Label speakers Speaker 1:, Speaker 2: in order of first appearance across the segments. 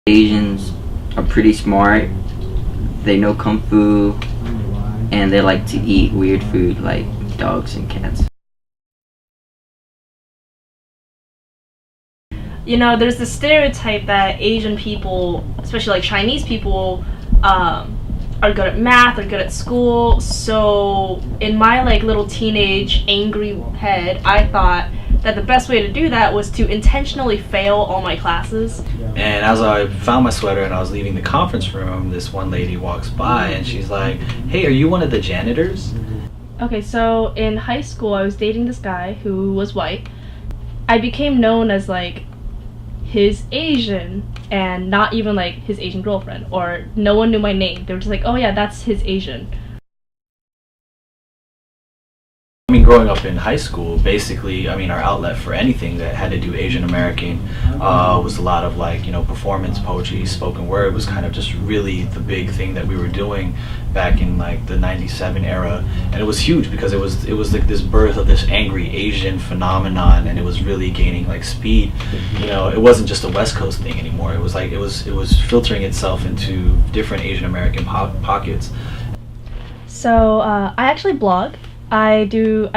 Speaker 1: Asians are pretty smart. They know kung fu, and they like to eat weird food like dogs and cats.
Speaker 2: You know, there's this stereotype that Asian people, especially like Chinese people, are good at math, are good at school. So in my like little teenage angry head, I thought that the best way to do that was to intentionally fail all my classes.
Speaker 3: And as I found my sweater and I was leaving the conference room, this one lady walks by and she's like, "Hey, are you one of the janitors?"
Speaker 2: Okay, so in high school, I was dating this guy who was white. I became known as like his Asian, and not even like his Asian girlfriend, or no one knew my name. They were just like, "Oh yeah, that's his Asian."
Speaker 3: I mean, growing up in high school, basically, I mean, our outlet for anything that had to do Asian American was a lot of like, you know, performance poetry, spoken word was kind of just really the big thing that we were doing back in like the '97 era, and it was huge because it was like this birth of this angry Asian phenomenon, and it was really gaining like speed. You know, it wasn't just a West Coast thing anymore. It was like it was filtering itself into different Asian American pockets.
Speaker 2: So I actually blog. I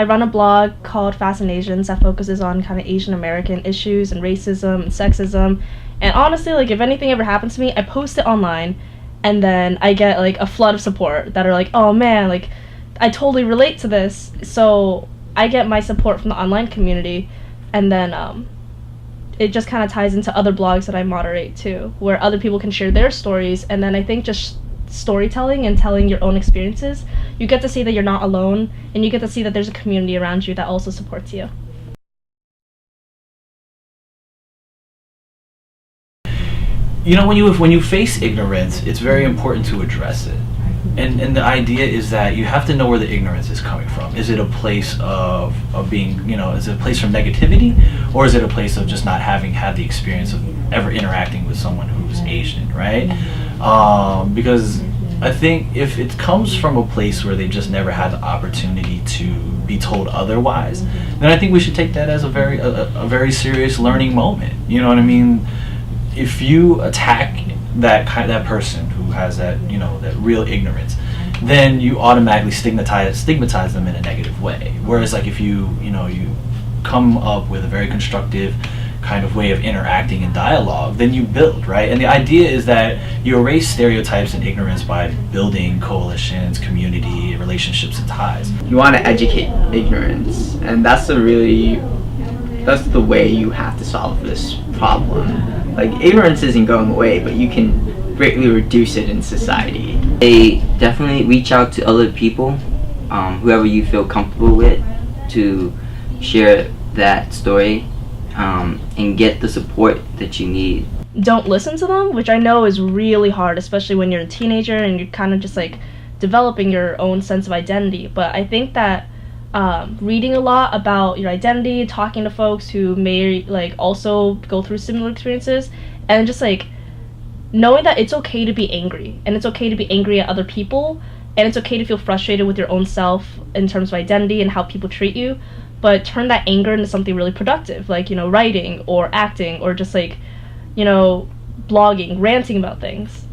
Speaker 2: run a blog called Fascinations that focuses on kind of Asian American issues and racism and sexism. And honestly, like if anything ever happens to me, I post it online, and then I get like a flood of support that are like, "Oh man, like I totally relate to this." So I get my support from the online community, and then it just kind of ties into other blogs that I moderate too, where other people can share their stories. And then I think just storytelling and telling your own experiences, you get to see that you're not alone, and you get to see that there's a community around you that also supports you.
Speaker 3: You know, when you face ignorance, it's very important to address it. And the idea is that you have to know where the ignorance is coming from. Is it a place of being, you know, is it a place from negativity, or is it a place of just not having had the experience of ever interacting with someone who's Asian, right? Because I think if it comes from a place where they've just never had the opportunity to be told otherwise, then I think we should take that as a very serious learning moment. You know what I mean? If you attack that person who has that, you know, that real ignorance, then you automatically stigmatize them in a negative way. Whereas like if you come up with a very constructive kind of way of interacting in dialogue, then you build, right? And the idea is that you erase stereotypes and ignorance by building coalitions, community, relationships, and ties.
Speaker 1: You want to educate ignorance, and that's the way you have to solve this problem. Like, ignorance isn't going away, but you can greatly reduce it in society. They definitely reach out to other people, whoever you feel comfortable with, to share that story and get the support that you need.
Speaker 2: Don't listen to them, which I know is really hard, especially when you're a teenager and you're kind of just like developing your own sense of identity. But I think that reading a lot about your identity, talking to folks who may like also go through similar experiences, and just like knowing that it's okay to be angry, and it's okay to be angry at other people, and it's okay to feel frustrated with your own self in terms of identity and how people treat you, but turn that anger into something really productive, like, you know, writing or acting or just like, you know, blogging, ranting about things.